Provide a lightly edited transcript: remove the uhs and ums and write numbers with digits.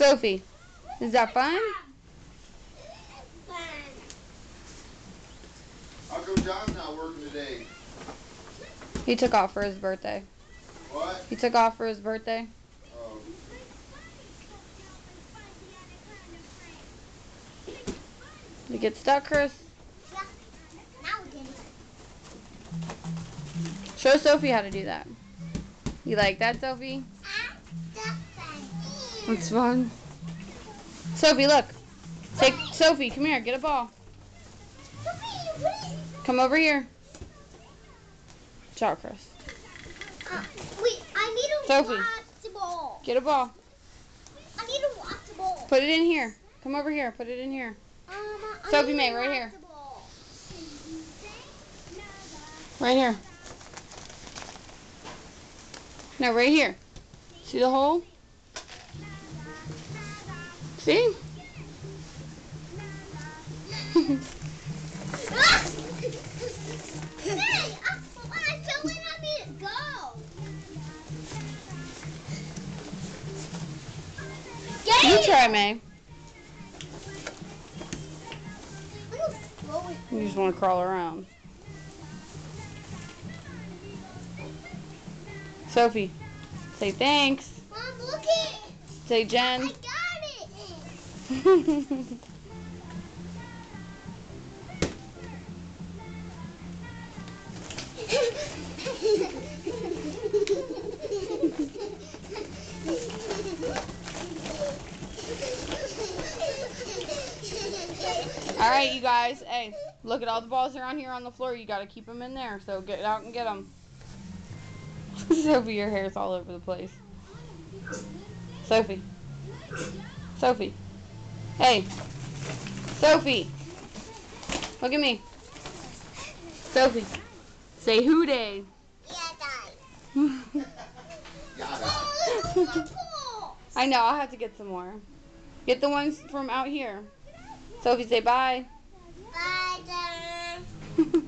Sophie, is that fun? How come John's not working today? He took off for his birthday. What? He took off for his birthday. Oh. You get stuck, Chris? Yeah. Now we get it. Show Sophie how to do that. You like that, Sophie? It's fun. Sophie, look. Take Sophie, come here, get a ball. Come over here. Ciao, Chris. Wait, I need to Sophie. watch the ball. Get a ball. I need to watch the ball. Put it in here. Come over here. Put it in here. I Sophie need May, to right watch here. the ball. Right here. No, right here. See the hole? See? Hey, when I fill in, I need to go. Get You it! try, May. I'm gonna throw it. You just want to crawl around. Sophie, say thanks. Mom, look it. Say I Jen. got it. All right, you guys. Hey, look at all the balls around here on the floor. You got to keep them in there. So get out and get them. Sophie, your hair's all over the place. Sophie. Sophie. Hey. Sophie. Look at me. Sophie. Say who day. I know, I'll have to get some more. Get the ones from out here. Sophie, say bye. Bye, Dad.